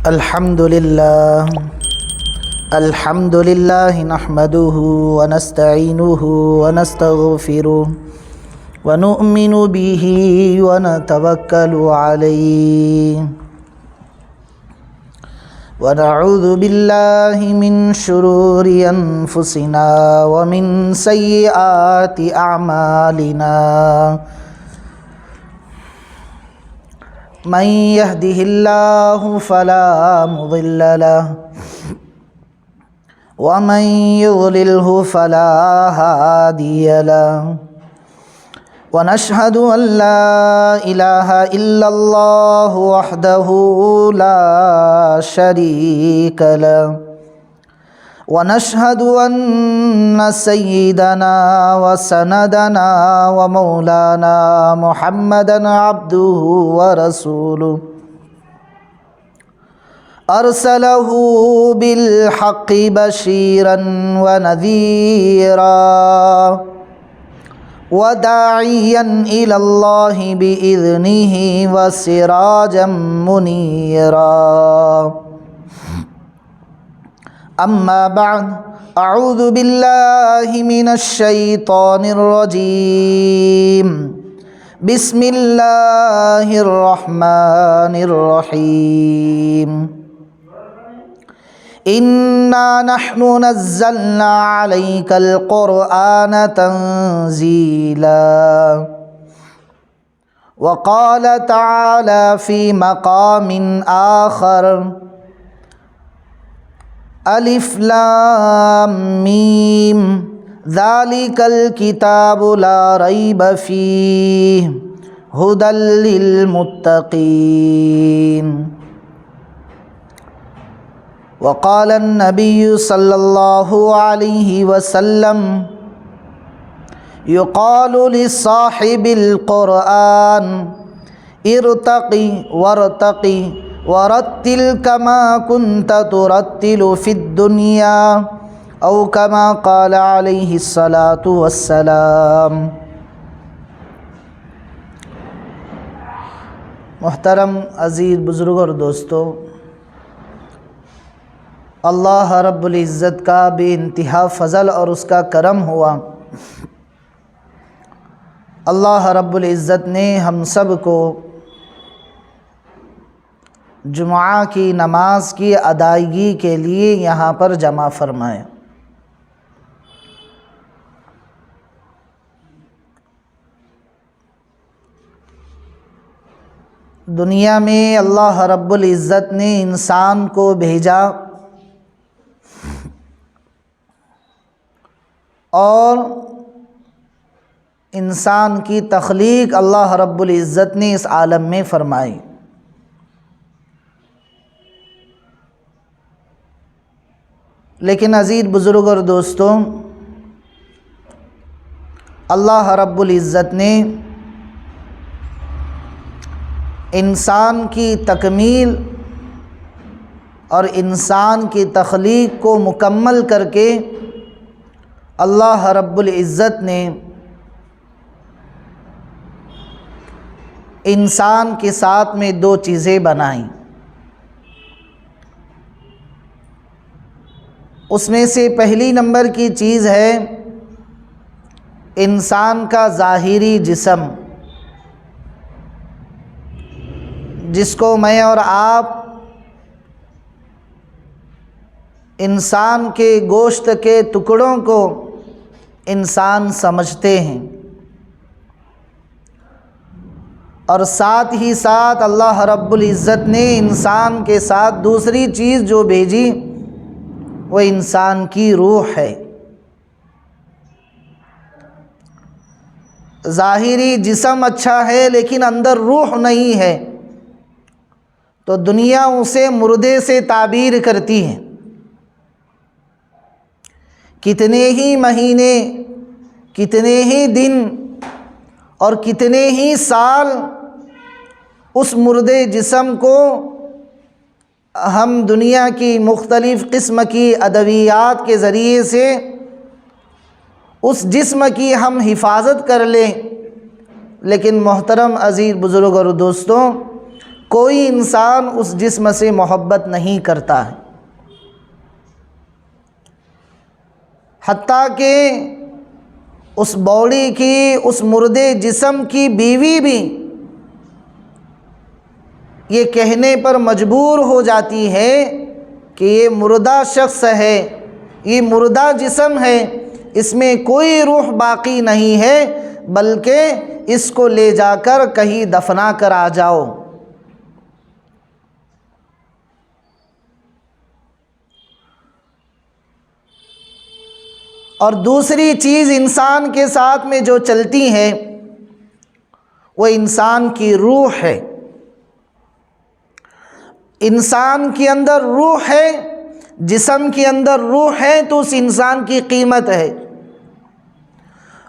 الحمد لله نحمده ونستعينه ونستغفره ونؤمن به ونتوكل عليه ونعوذ بالله من شرور أنفسنا ومن سيئات أعمالنا من يهده الله فلا مضل له ومن يضلله فلا هادي له ونشهد أن لا إله إلا الله وحده لا شريك له ونشهد أن سيدنا وسندنا ومولانا محمدا عبده ورسوله أرسله بالحق بشيرا ونذيرا وداعيا إلى الله بإذنه وسراجا منيرا أما بعد أعوذ بالله من الشيطان الرجيم بسم الله الرحمن الرحيم إنا نحن نزلنا عليك القرآن تنزيلا وقال تعالى في مقام آخر ألف لام ميم ذلك الكتاب لا ريب فيه هدى للمتقين وقال النبي صلى الله عليه وسلم يقال لصاحب القرآن ارتقي وارتقي ورتل كما كنت ترتل في الدنيا او كما قال علیہ الصلاۃ والسلام۔ محترم عزیز بزرگ اور دوستو، اللہ رب العزت کا بے انتہا فضل اور اس کا کرم ہوا۔ اللہ رب العزت نے ہم سب کو جمعہ کی نماز کی ادائیگی کے لیے یہاں پر جمع فرمائے۔ دنیا میں اللہ رب العزت نے انسان کو بھیجا اور انسان کی تخلیق اللہ رب العزت نے اس عالم میں فرمائی۔ لیکن عزیز بزرگ اور دوستوں، اللہ رب العزت نے انسان کی تکمیل اور انسان کی تخلیق کو مکمل کر کے اللہ رب العزت نے انسان کے ساتھ میں دو چیزیں بنائیں۔ اس میں سے پہلی نمبر کی چیز ہے انسان کا ظاہری جسم، جس کو میں اور آپ انسان کے گوشت کے ٹکڑوں کو انسان سمجھتے ہیں، اور ساتھ ہی ساتھ اللہ رب العزت نے انسان کے ساتھ دوسری چیز جو بھیجی وہ انسان کی روح ہے۔ ظاہری جسم اچھا ہے لیکن اندر روح نہیں ہے تو دنیا اسے مردے سے تعبیر کرتی ہے۔ کتنے ہی مہینے، کتنے ہی دن اور کتنے ہی سال اس مردے جسم کو ہم دنیا کی مختلف قسم کی ادویات کے ذریعے سے اس جسم کی ہم حفاظت کر لیں، لیکن محترم عزیز بزرگ اور دوستوں، کوئی انسان اس جسم سے محبت نہیں کرتا ہے، حتیٰ کہ اس باڈی کی، اس مردے جسم کی بیوی بھی یہ کہنے پر مجبور ہو جاتی ہے کہ یہ مردہ شخص ہے، یہ مردہ جسم ہے، اس میں کوئی روح باقی نہیں ہے، بلکہ اس کو لے جا کر کہیں دفنا کر آ جاؤ۔ اور دوسری چیز انسان کے ساتھ میں جو چلتی ہے وہ انسان کی روح ہے۔ انسان کے اندر روح ہے، جسم کے اندر روح ہے تو اس انسان کی قیمت ہے،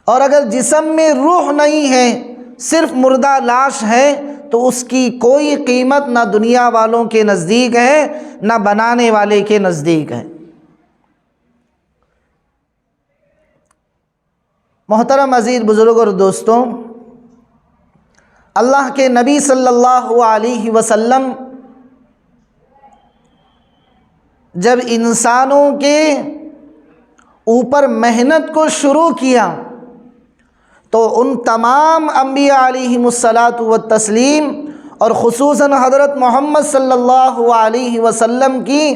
اور اگر جسم میں روح نہیں ہے، صرف مردہ لاش ہے، تو اس کی کوئی قیمت نہ دنیا والوں کے نزدیک ہے نہ بنانے والے کے نزدیک ہے۔ محترم عزیز بزرگ اور دوستوں، اللہ کے نبی صلی اللہ علیہ وسلم جب انسانوں کے اوپر محنت کو شروع کیا تو ان تمام انبیاء علیہم الصلاۃ والتسلیم اور خصوصاً حضرت محمد صلی اللہ علیہ وسلم کی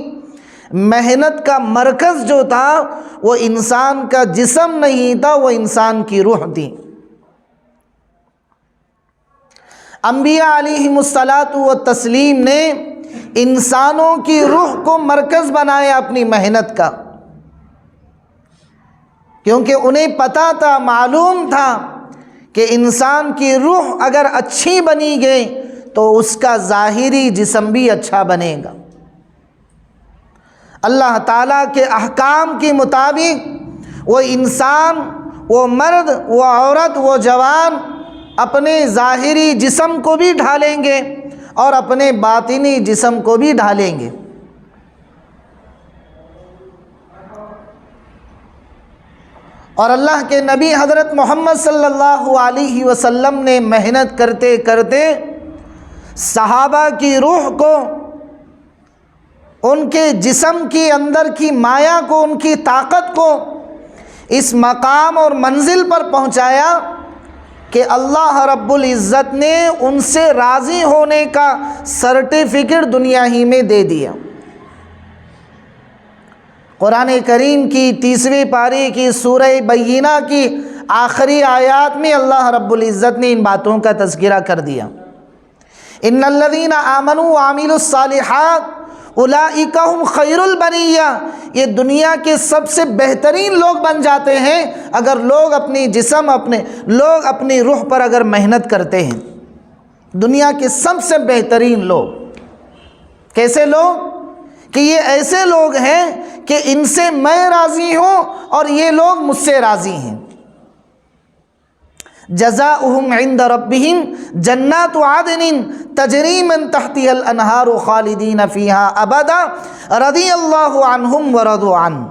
محنت کا مرکز جو تھا وہ انسان کا جسم نہیں تھا، وہ انسان کی روح تھی۔ انبیاء علیہم الصلاۃ والتسلیم نے انسانوں کی روح کو مرکز بنایا اپنی محنت کا، کیونکہ انہیں پتہ تھا، معلوم تھا کہ انسان کی روح اگر اچھی بنی گئی تو اس کا ظاہری جسم بھی اچھا بنے گا۔ اللہ تعالیٰ کے احکام کے مطابق وہ انسان، وہ مرد، وہ عورت، وہ جوان اپنے ظاہری جسم کو بھی ڈھالیں گے اور اپنے باطنی جسم کو بھی ڈھالیں گے۔ اور اللہ کے نبی حضرت محمد صلی اللہ علیہ وسلم نے محنت کرتے کرتے صحابہ کی روح کو، ان کے جسم کے اندر کی مایا کو، ان کی طاقت کو اس مقام اور منزل پر پہنچایا کہ اللہ رب العزت نے ان سے راضی ہونے کا سرٹیفکیٹ دنیا ہی میں دے دیا۔ قرآن کریم کی 30ویں پارے کی سورہ بینہ کی آخری آیات میں اللہ رب العزت نے ان باتوں کا تذکرہ کر دیا۔ ان الذین آمنوا وعملوا الصالحات اولئک ھم خیر البریہ، یہ دنیا کے سب سے بہترین لوگ بن جاتے ہیں اگر لوگ اپنی جسم، اپنی روح پر اگر محنت کرتے ہیں۔ دنیا کے سب سے بہترین لوگ کیسے لوگ؟ کہ یہ ایسے لوگ ہیں کہ ان سے میں راضی ہوں اور یہ لوگ مجھ سے راضی ہیں۔ جزاؤہم عند ربہم جنات عدن تجری من تحتها الانہار خالدین فیہا ابدا رضی اللہ عنہم ورضوا عنہ۔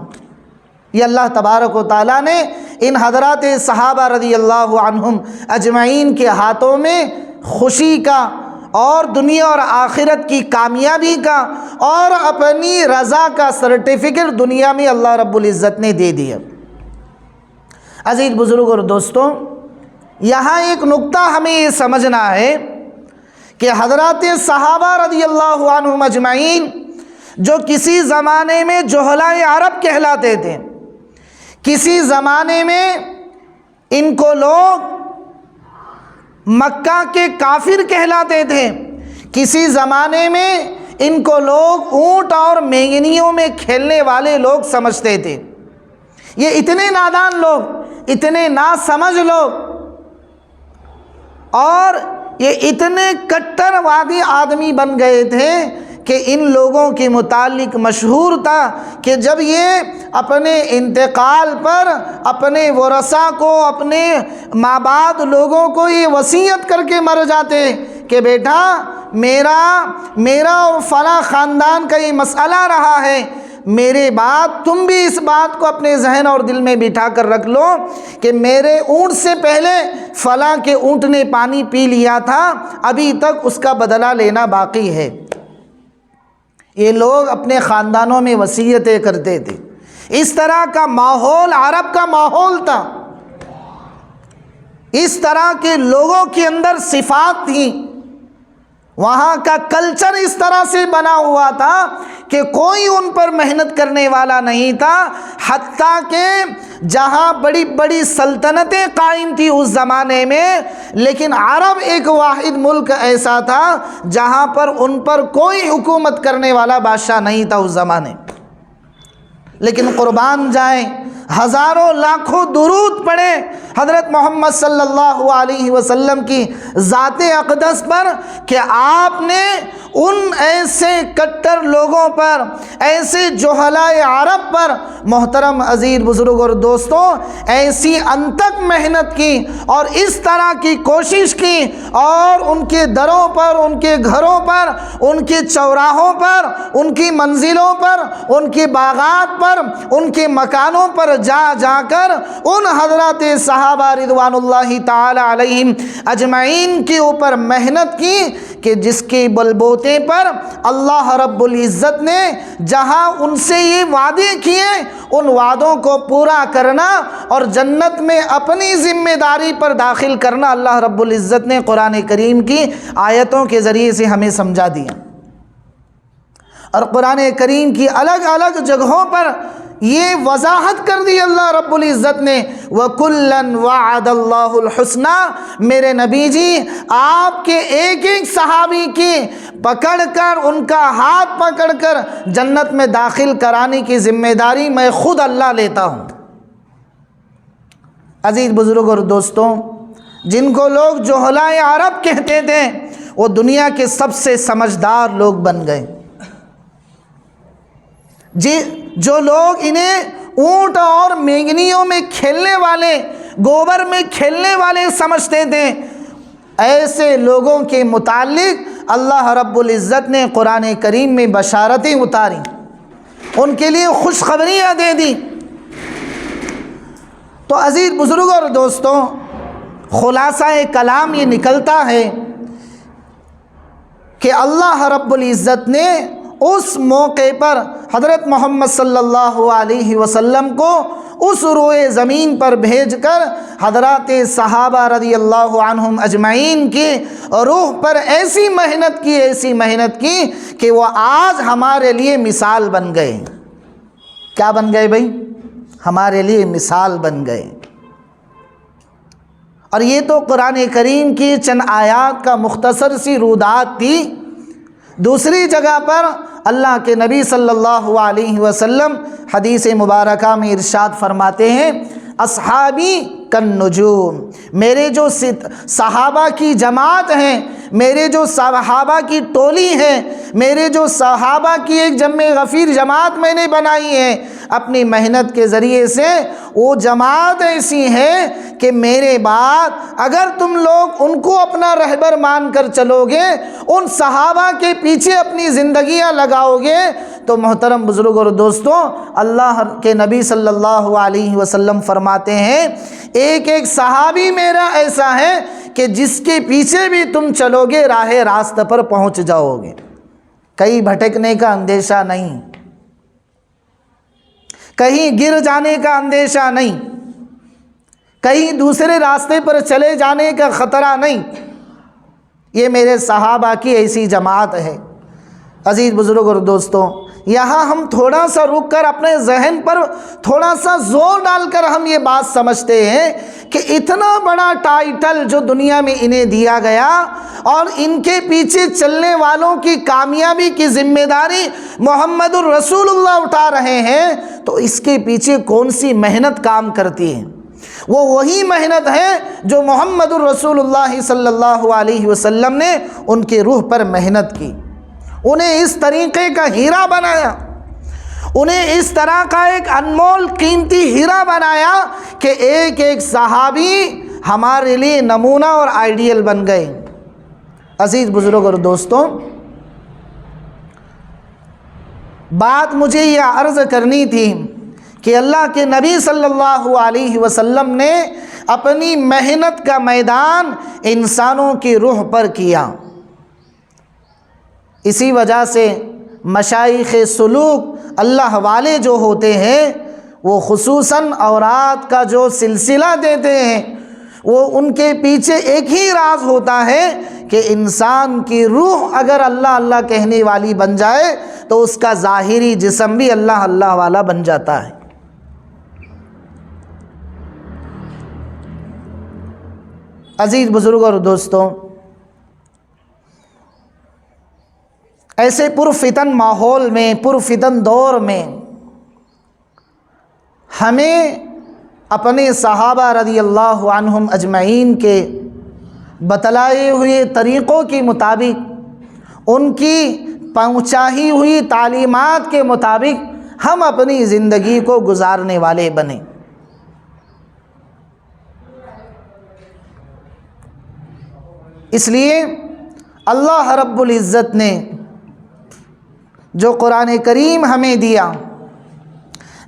یہ اللہ تبارک و تعالیٰ نے ان حضرات صحابہ رضی اللہ عنہم اجمعین کے ہاتھوں میں خوشی کا اور دنیا اور آخرت کی کامیابی کا اور اپنی رضا کا سرٹیفکیٹ دنیا میں اللہ رب العزت نے دے دیا۔ عزیز بزرگ اور دوستوں، یہاں ایک نقطہ ہمیں یہ سمجھنا ہے کہ حضرات صحابہ رضی اللہ عنہم اجمعین جو کسی زمانے میں جہلائے عرب کہلاتے تھے، کسی زمانے میں ان کو لوگ مکہ کے کافر کہلاتے تھے، کسی زمانے میں ان کو لوگ اونٹ اور مینگنیوں میں کھیلنے والے لوگ سمجھتے تھے۔ یہ اتنے نادان لوگ، اتنے ناسمجھ لوگ اور یہ اتنے کٹر وادی آدمی بن گئے تھے کہ ان لوگوں کے متعلق مشہور تھا کہ جب یہ اپنے انتقال پر اپنے ورثاء کو، اپنے مابعد لوگوں کو یہ وصیت کر کے مر جاتے کہ بیٹا میرا اور فلاں خاندان کا یہ مسئلہ رہا ہے، میرے بعد تم بھی اس بات کو اپنے ذہن اور دل میں بٹھا کر رکھ لو کہ میرے اونٹ سے پہلے فلاں کے اونٹ نے پانی پی لیا تھا، ابھی تک اس کا بدلہ لینا باقی ہے۔ یہ لوگ اپنے خاندانوں میں وصیتیں کرتے تھے۔ اس طرح کا ماحول عرب کا ماحول تھا، اس طرح کے لوگوں کے اندر صفات تھیں، وہاں کا کلچر اس طرح سے بنا ہوا تھا کہ کوئی ان پر محنت کرنے والا نہیں تھا، حتیٰ کہ جہاں بڑی بڑی سلطنتیں قائم تھی اس زمانے میں، لیکن عرب ایک واحد ملک ایسا تھا جہاں پر ان پر کوئی حکومت کرنے والا بادشاہ نہیں تھا اس زمانے۔ لیکن قربان جائیں، ہزاروں لاکھوں درود پڑے حضرت محمد صلی اللہ علیہ وسلم کی ذات اقدس پر کہ آپ نے ان ایسے کٹر لوگوں پر، ایسے جہلائے عرب پر محترم عزیز بزرگ اور دوستوں ایسی انتک محنت کی اور اس طرح کی کوشش کی، اور ان کے دروں پر، ان کے گھروں پر، ان کے چوراہوں پر، ان کی منزلوں پر، ان کے باغات پر، ان کے مکانوں پر جا جا کر ان حضرات صحابہ رضوان اللہ تعالی علیہم اجمعین کے اوپر محنت کی کہ جس کے بلبوتے پر اللہ رب العزت نے جہاں ان سے یہ وعدے کیے ان وعدوں کو پورا کرنا اور جنت میں اپنی ذمہ داری پر داخل کرنا اللہ رب العزت نے قرآن کریم کی آیتوں کے ذریعے سے ہمیں سمجھا دیا۔ اور قرآن کریم کی الگ الگ جگہوں پر یہ وضاحت کر دی اللہ رب العزت نے، وَكُلًّا وَعَدَ اللَّهُ الْحُسْنَى۔ میرے نبی جی آپ کے ایک ایک صحابی کی پکڑ کر، ان کا ہاتھ پکڑ کر جنت میں داخل کرانے کی ذمہ داری میں خود اللہ لیتا ہوں۔ عزیز بزرگ اور دوستوں، جن کو لوگ جہلائے عرب کہتے تھے وہ دنیا کے سب سے سمجھدار لوگ بن گئے۔ جو لوگ انہیں اونٹ اور مینگنیوں میں کھیلنے والے، گوبر میں کھیلنے والے سمجھتے تھے، ایسے لوگوں کے متعلق اللہ رب العزت نے قرآن کریم میں بشارتیں اتاری، ان کے لیے خوشخبریاں دے دی۔ تو عزیز بزرگوں اور دوستوں، خلاصہ کلام یہ نکلتا ہے کہ اللہ رب العزت نے اس موقع پر حضرت محمد صلی اللہ علیہ وسلم کو اس روئے زمین پر بھیج کر حضرات صحابہ رضی اللہ عنہم اجمعین کی روح پر ایسی محنت کی کہ وہ آج ہمارے لیے مثال بن گئے۔ کیا بن گئے بھائی؟ ہمارے لیے مثال بن گئے۔ اور یہ تو قرآن کریم کی چند آیات کا مختصر سی رودات تھی۔ دوسری جگہ پر اللہ کے نبی صلی اللہ علیہ وسلم حدیث مبارکہ میں ارشاد فرماتے ہیں، اصحابی کالنجوم، میرے جو صحابہ کی جماعت ہیں، میرے جو صحابہ کی ٹولی ہے، میرے جو صحابہ کی ایک جمع غفیر جماعت میں نے بنائی ہے اپنی محنت کے ذریعے سے، وہ جماعت ایسی ہے کہ میرے بعد اگر تم لوگ ان کو اپنا رہبر مان کر چلو گے، ان صحابہ کے پیچھے اپنی زندگیاں لگاؤ گے، تو محترم بزرگ اور دوستوں اللہ کے نبی صلی اللہ علیہ وسلم فرماتے ہیں ایک ایک صحابی میرا ایسا ہے کہ جس کے پیچھے بھی تم چلو گے راہ راست پر پہنچ جاؤ گے، کہیں بھٹکنے کا اندیشہ نہیں، کہیں گر جانے کا اندیشہ نہیں، کہیں دوسرے راستے پر چلے جانے کا خطرہ نہیں۔ یہ میرے صحابہ کی ایسی جماعت ہے۔ عزیز بزرگ اور دوستوں، یہاں ہم تھوڑا سا رک کر اپنے ذہن پر تھوڑا سا زور ڈال کر ہم یہ بات سمجھتے ہیں کہ اتنا بڑا ٹائٹل جو دنیا میں انہیں دیا گیا اور ان کے پیچھے چلنے والوں کی کامیابی کی ذمہ داری محمد الرسول اللہ اٹھا رہے ہیں، تو اس کے پیچھے کون سی محنت کام کرتی ہے؟ وہ وہی محنت ہے جو محمد الرسول اللہ صلی اللہ علیہ وسلم نے ان کے روح پر محنت کی، انہیں اس طریقے کا ہیرا بنایا، انہیں اس طرح کا ایک انمول قیمتی ہیرا بنایا کہ ایک ایک صحابی ہمارے لیے نمونہ اور آئیڈیل بن گئے۔ عزیز بزرگ اور دوستوں، بات مجھے یہ عرض کرنی تھی کہ اللہ کے نبی صلی اللہ علیہ وسلم نے اپنی محنت کا میدان انسانوں کی روح پر کیا. اسی وجہ سے مشائخ سلوک اللہ والے جو ہوتے ہیں وہ خصوصاً اوراد کا جو سلسلہ دیتے ہیں، وہ ان کے پیچھے ایک ہی راز ہوتا ہے کہ انسان کی روح اگر اللہ اللہ کہنے والی بن جائے تو اس کا ظاہری جسم بھی اللہ اللہ والا بن جاتا ہے. عزیز بزرگ اور دوستوں، ایسے پرفتن ماحول میں، پرفتن دور میں ہمیں اپنے صحابہ رضی اللہ عنہم اجمعین کے بتلائے ہوئے طریقوں کے مطابق، ان کی پہنچائی ہوئی تعلیمات کے مطابق ہم اپنی زندگی کو گزارنے والے بنیں. اس لیے اللہ رب العزت نے جو قرآن کریم ہمیں دیا،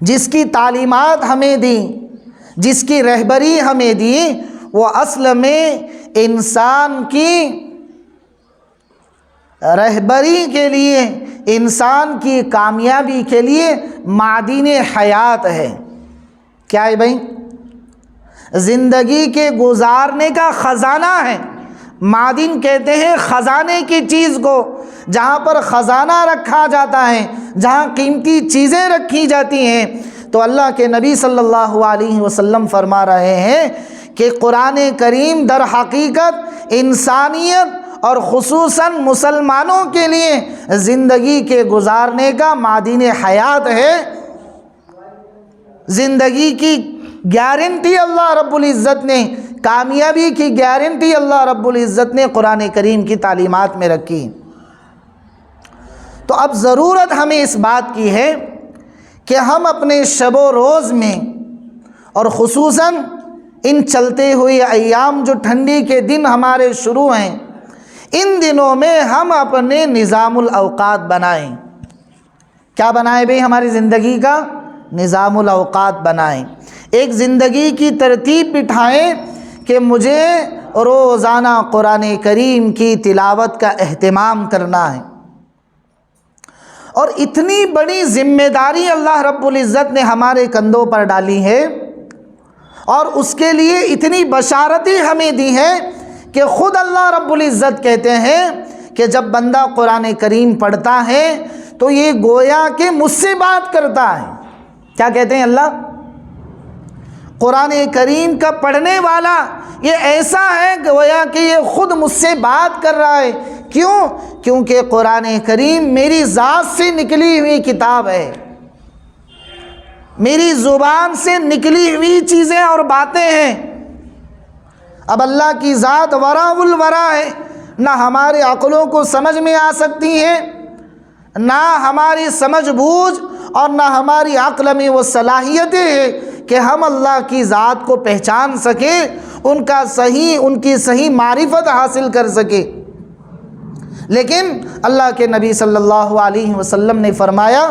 جس کی تعلیمات ہمیں دی، جس کی رہبری ہمیں دی، وہ اصل میں انسان کی رہبری کے لیے، انسان کی کامیابی کے لیے معدن حیات ہے. کیا ہے بھائی؟ زندگی کے گزارنے کا خزانہ ہے. معدن کہتے ہیں خزانے کی چیز کو، جہاں پر خزانہ رکھا جاتا ہے، جہاں قیمتی چیزیں رکھی جاتی ہیں. تو اللہ کے نبی صلی اللہ علیہ وسلم فرما رہے ہیں کہ قرآن کریم در حقیقت انسانیت اور خصوصاً مسلمانوں کے لیے زندگی کے گزارنے کا معدن حیات ہے. زندگی کی گارنٹی اللہ رب العزت نے، کامیابی کی گارنٹی اللہ رب العزت نے قرآن کریم کی تعلیمات میں رکھی. تو اب ضرورت ہمیں اس بات کی ہے کہ ہم اپنے شب و روز میں، اور خصوصاً ان چلتے ہوئے ایام جو ٹھنڈی کے دن ہمارے شروع ہیں، ان دنوں میں ہم اپنے نظام الاوقات بنائیں. کیا بنائیں بھئی؟ ہماری زندگی کا نظام الاوقات بنائیں. ایک زندگی کی ترتیب بٹھائیں کہ مجھے روزانہ قرآن کریم کی تلاوت کا اہتمام کرنا ہے. اور اتنی بڑی ذمہ داری اللہ رب العزت نے ہمارے کندھوں پر ڈالی ہے، اور اس کے لیے اتنی بشارتیں ہمیں دی ہیں کہ خود اللہ رب العزت کہتے ہیں کہ جب بندہ قرآن کریم پڑھتا ہے تو یہ گویا کہ مجھ سے بات کرتا ہے. کیا کہتے ہیں اللہ؟ قرآن کریم کا پڑھنے والا یہ ایسا ہے گویا کہ یہ خود مجھ سے بات کر رہا ہے. کیوں؟ کیونکہ قرآن کریم میری ذات سے نکلی ہوئی کتاب ہے، میری زبان سے نکلی ہوئی چیزیں اور باتیں ہیں. اب اللہ کی ذات ورا الورا ہے، نہ ہمارے عقلوں کو سمجھ میں آ سکتی ہیں، نہ ہماری سمجھ بوجھ اور نہ ہماری عقل میں وہ صلاحیتیں ہیں کہ ہم اللہ کی ذات کو پہچان سکیں، ان کی صحیح معرفت حاصل کر سکیں. لیکن اللہ کے نبی صلی اللہ علیہ وسلم نے فرمایا،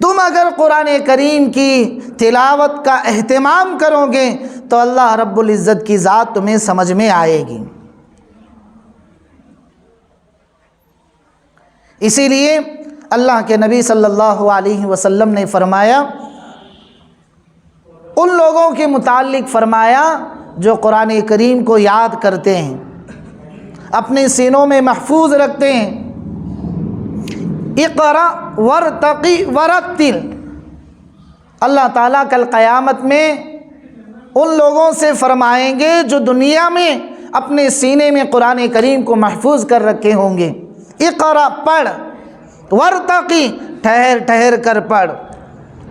تم اگر قرآن کریم کی تلاوت کا اہتمام کرو گے تو اللہ رب العزت کی ذات تمہیں سمجھ میں آئے گی. اسی لیے اللہ کے نبی صلی اللہ علیہ وسلم نے فرمایا، ان لوگوں کے متعلق فرمایا جو قرآن کریم کو یاد کرتے ہیں، اپنے سینوں میں محفوظ رکھتے ہیں. اقرا ورتقی ورتل، اللہ تعالیٰ کل قیامت میں ان لوگوں سے فرمائیں گے جو دنیا میں اپنے سینے میں قرآن کریم کو محفوظ کر رکھے ہوں گے. اقرا پڑھ، ورتقی ٹھہر ٹھہر کر پڑھ،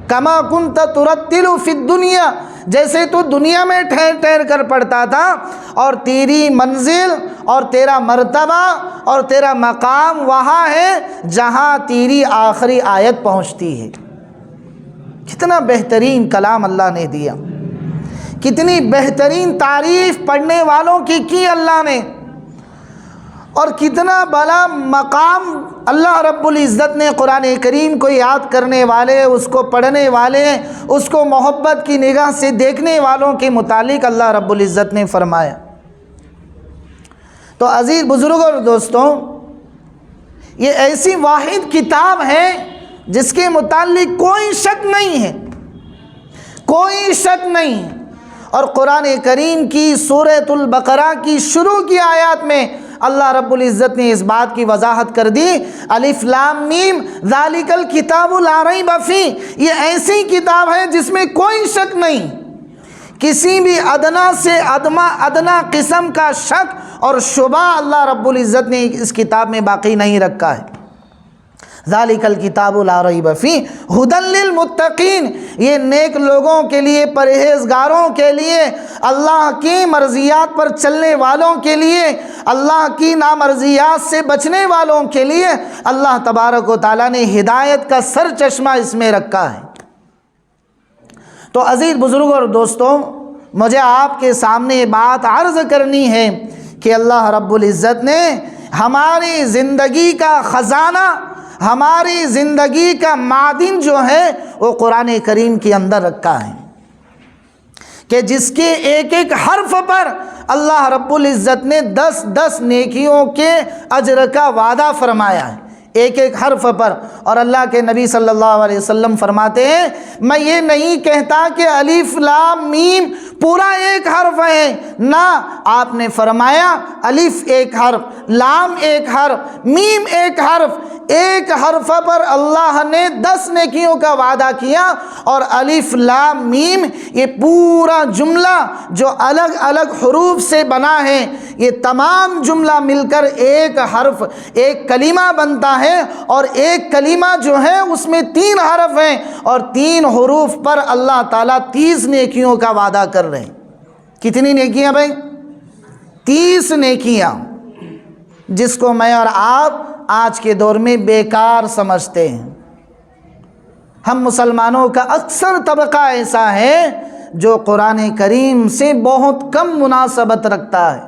کما کنت ترتل فی الدنیا، جیسے تو دنیا میں ٹھہر ٹھہر کر پڑھتا تھا، اور تیری منزل اور تیرا مرتبہ اور تیرا مقام وہاں ہے جہاں تیری آخری آیت پہنچتی ہے. کتنا بہترین کلام اللہ نے دیا، کتنی بہترین تعریف پڑھنے والوں کی اللہ نے. اور کتنا بڑا مقام اللہ رب العزت نے قرآن کریم کو یاد کرنے والے، اس کو پڑھنے والے، اس کو محبت کی نگاہ سے دیکھنے والوں کے متعلق اللہ رب العزت نے فرمایا۔ تو عزیز بزرگ اور دوستوں، یہ ایسی واحد کتاب ہے جس کے متعلق کوئی شک نہیں ہے، کوئی شک نہیں۔ اور قرآن کریم کی سورۃ البقرہ کی شروع کی آیات میں اللہ رب العزت نے اس بات کی وضاحت کر دی، الف لام میم ذالک الکتاب لا ریب فیہ، یہ ایسی کتاب ہے جس میں کوئی شک نہیں، کسی بھی ادنا سے ادنا قسم کا شک اور شبہ اللہ رب العزت نے اس کتاب میں باقی نہیں رکھا ہے۔ ذالک الکتاب لا ریب فیہ ھدی للمتقین، یہ نیک لوگوں کے لیے، پرہیزگاروں کے لیے، اللہ کی مرضیات پر چلنے والوں کے لیے، اللہ کی نامرضیات سے بچنے والوں کے لیے اللہ تبارک و تعالیٰ نے ہدایت کا سر چشمہ اس میں رکھا ہے۔ تو عزیز بزرگوں اور دوستوں، مجھے آپ کے سامنے یہ بات عرض کرنی ہے کہ اللہ رب العزت نے ہماری زندگی کا خزانہ، ہماری زندگی کا معدن جو ہے وہ قرآن کریم کے اندر رکھا ہے، کہ جس کے ایک ایک حرف پر اللہ رب العزت نے 10 نیکیوں کے اجر کا وعدہ فرمایا ہے، ایک ایک حرف پر۔ اور اللہ کے نبی صلی اللہ علیہ وسلم فرماتے ہیں، میں یہ نہیں کہتا کہ الف لام میم پورا ایک حرف ہے، نہ، آپ نے فرمایا الف ایک حرف، لام ایک حرف، میم ایک حرف، ایک حرف پر اللہ نے 10 نیکیوں کا وعدہ کیا۔ اور الف لام میم یہ پورا جملہ جو الگ الگ حروف سے بنا ہے، یہ تمام جملہ مل کر ایک حرف، ایک کلمہ بنتا ہے، اور ایک کلمہ جو ہے اس میں 3 حرف ہیں، اور 3 حروف پر اللہ تعالیٰ 30 نیکیوں کا وعدہ کر رہے ہیں۔ کتنی نیکیاں بھائی؟ 30 نیکیاں، جس کو میں اور آپ آج کے دور میں بیکار سمجھتے ہیں۔ ہم مسلمانوں کا اکثر طبقہ ایسا ہے جو قرآن کریم سے بہت کم مناسبت رکھتا ہے،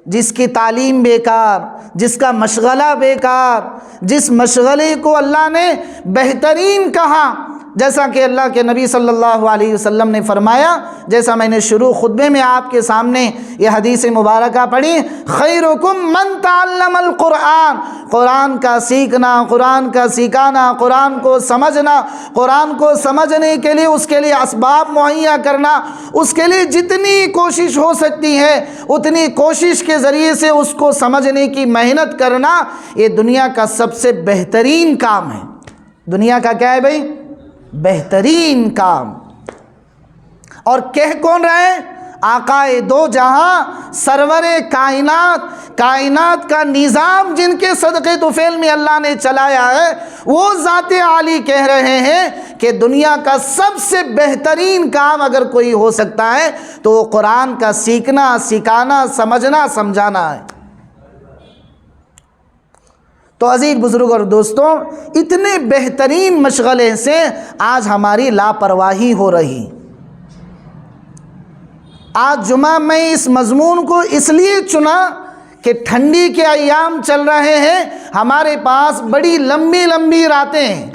جس کی تعلیم بیکار، جس کا مشغلہ بیکار، جس مشغلے کو اللہ نے بہترین کہا، جیسا کہ اللہ کے نبی صلی اللہ علیہ وسلم نے فرمایا، جیسا میں نے شروع خطبے میں آپ کے سامنے یہ حدیث مبارکہ پڑھی، خیرکم من تعلم القرآن، قرآن کا سیکھنا، قرآن کا سکھانا، قرآن کو سمجھنا، قرآن کو سمجھنے کے لیے اس کے لیے اسباب مہیا کرنا، اس کے لیے جتنی کوشش ہو سکتی ہے اتنی کوشش کے ذریعے سے اس کو سمجھنے کی محنت کرنا، یہ دنیا کا سب سے بہترین کام ہے۔ دنیا کا کیا ہے بھائی؟ بہترین کام۔ اور کہہ کون رہے؟ آقائے دو جہاں، سرور کائنات، کائنات کا نظام جن کے صدقے طفیل میں اللہ نے چلایا ہے، وہ ذات عالی کہہ رہے ہیں کہ دنیا کا سب سے بہترین کام اگر کوئی ہو سکتا ہے تو وہ قرآن کا سیکھنا، سکھانا، سمجھنا، سمجھانا ہے۔ تو عزیز بزرگ اور دوستوں، اتنے بہترین مشغلے سے آج ہماری لاپرواہی ہو رہی۔ آج جمعہ میں اس مضمون کو اس لیے چنا کہ ٹھنڈی کے ایام چل رہے ہیں، ہمارے پاس بڑی لمبی لمبی راتیں ہیں۔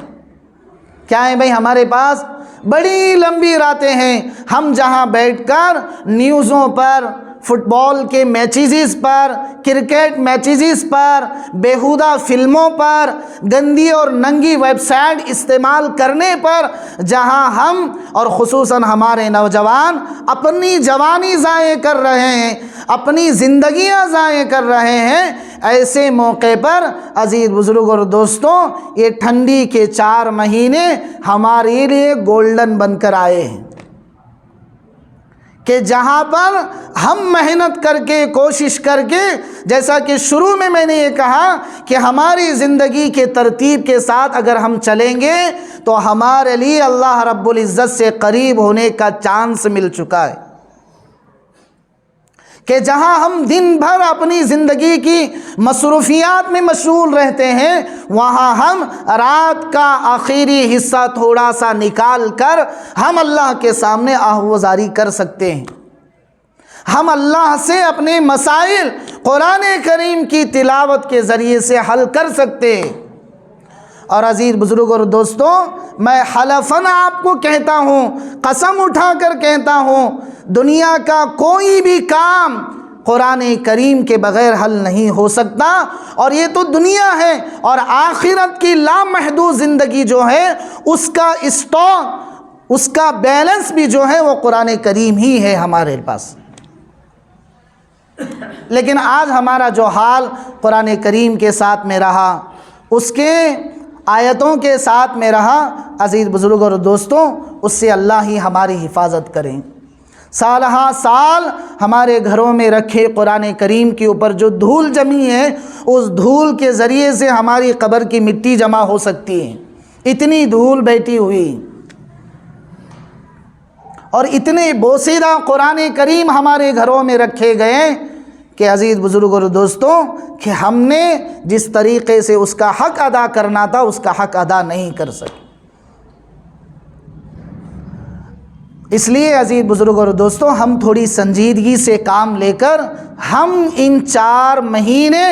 کیا ہیں بھائی؟ ہمارے پاس بڑی لمبی راتیں ہیں۔ ہم جہاں بیٹھ کر نیوزوں پر، فٹ بال کے میچز پر، کرکٹ میچز پر، بیہودہ فلموں پر، گندی اور ننگی ویب سائٹ استعمال کرنے پر جہاں ہم اور خصوصاً ہمارے نوجوان اپنی جوانی ضائع کر رہے ہیں، اپنی زندگیاں ضائع کر رہے ہیں، ایسے موقع پر عزیز بزرگ اور دوستوں، یہ ٹھنڈی کے 4 مہینے ہمارے لیے گولڈن بن کر آئے ہیں، کہ جہاں پر ہم محنت کر کے، کوشش کر کے، جیسا کہ شروع میں نے یہ کہا کہ ہماری زندگی کے ترتیب کے ساتھ اگر ہم چلیں گے تو ہمارے لیے اللہ رب العزت سے قریب ہونے کا چانس مل چکا ہے، کہ جہاں ہم دن بھر اپنی زندگی کی مصروفیات میں مشغول رہتے ہیں، وہاں ہم رات کا آخری حصہ تھوڑا سا نکال کر ہم اللہ کے سامنے آہوازاری کر سکتے ہیں۔ ہم اللہ سے اپنے مسائل قرآن کریم کی تلاوت کے ذریعے سے حل کر سکتے ہیں۔ اور عزیز بزرگ اور دوستوں، میں حلفاً آپ کو کہتا ہوں، قسم اٹھا کر کہتا ہوں، دنیا کا کوئی بھی کام قرآن کریم کے بغیر حل نہیں ہو سکتا۔ اور یہ تو دنیا ہے، اور آخرت کی لامحدود زندگی جو ہے اس کا اسٹاک، اس کا بیلنس بھی جو ہے وہ قرآن کریم ہی ہے ہمارے پاس۔ لیکن آج ہمارا جو حال قرآن کریم کے ساتھ میں رہا، اس کے آیتوں کے ساتھ میں رہا، عزیز بزرگ اور دوستوں، اس سے اللہ ہی ہماری حفاظت کریں۔ سال ہاں سال ہمارے گھروں میں رکھے قرآن کریم کے اوپر جو دھول جمی ہے، اس دھول کے ذریعے سے ہماری قبر کی مٹی جمع ہو سکتی ہے۔ اتنی دھول بیٹھی ہوئی اور اتنے بوسیدہ قرآن کریم ہمارے گھروں میں رکھے گئے کہ عزیز بزرگ اور دوستوں، کہ ہم نے جس طریقے سے اس کا حق ادا کرنا تھا اس کا حق ادا نہیں کر سکے۔ اس لیے عزیز بزرگ اور دوستوں، ہم تھوڑی سنجیدگی سے کام لے کر ہم ان 4 مہینے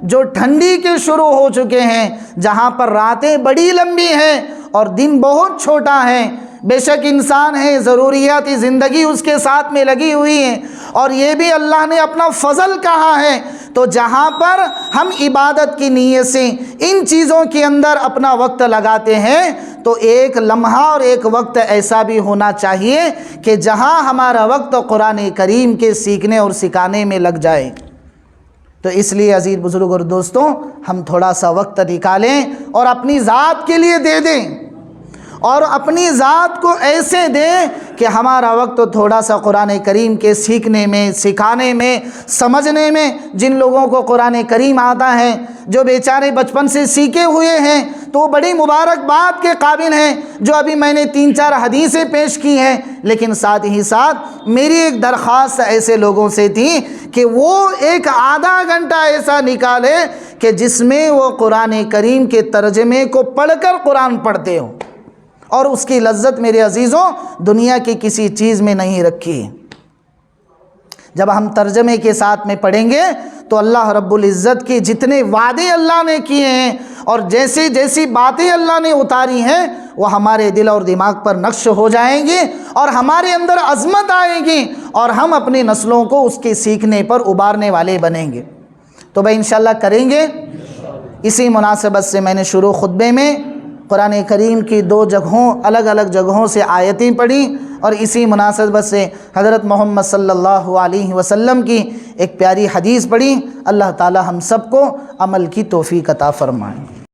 جو ٹھنڈی کے شروع ہو چکے ہیں، جہاں پر راتیں بڑی لمبی ہیں اور دن بہت چھوٹا ہے، بے شک انسان ہے، ضروریاتی زندگی اس کے ساتھ میں لگی ہوئی ہے، اور یہ بھی اللہ نے اپنا فضل کہا ہے، تو جہاں پر ہم عبادت کی نیت سے ان چیزوں کے اندر اپنا وقت لگاتے ہیں، تو ایک لمحہ اور ایک وقت ایسا بھی ہونا چاہیے کہ جہاں ہمارا وقت قرآن کریم کے سیکھنے اور سکھانے میں لگ جائے۔ تو اس لیے عزیز بزرگ اور دوستوں، ہم تھوڑا سا وقت نکالیں اور اپنی ذات کے لیے دے دیں، اور اپنی ذات کو ایسے دیں کہ ہمارا وقت تھوڑا سا قرآن کریم کے سیکھنے میں، سکھانے میں، سمجھنے میں۔ جن لوگوں کو قرآن کریم آتا ہے، جو بیچارے بچپن سے سیکھے ہوئے ہیں، تو وہ بڑی مبارکباد کے قابل ہیں۔ جو ابھی میں نے 3-4 حدیثیں پیش کی ہیں، لیکن ساتھ ہی ساتھ میری ایک درخواست ایسے لوگوں سے تھی کہ وہ ایک آدھا گھنٹہ ایسا نکالے کہ جس میں وہ قرآن کریم کے ترجمے کو پڑھ کر قرآن پڑھتے ہوں، اور اس کی لذت میرے عزیزوں دنیا کی کسی چیز میں نہیں رکھی ہے۔ جب ہم ترجمے کے ساتھ میں پڑھیں گے تو اللہ رب العزت کے جتنے وعدے اللہ نے کیے ہیں اور جیسی جیسی باتیں اللہ نے اتاری ہیں، وہ ہمارے دل اور دماغ پر نقش ہو جائیں گی، اور ہمارے اندر عظمت آئے گی، اور ہم اپنی نسلوں کو اس کے سیکھنے پر ابارنے والے بنیں گے۔ تو بھائی انشاءاللہ کریں گے۔ اسی مناسبت سے میں نے شروع خطبے میں قرآن کریم کی 2 جگہوں، الگ الگ جگہوں سے آیتیں پڑھی، اور اسی مناسبت سے حضرت محمد صلی اللہ علیہ وسلم کی ایک پیاری حدیث پڑھی۔ اللہ تعالی ہم سب کو عمل کی توفیق عطا فرمائے۔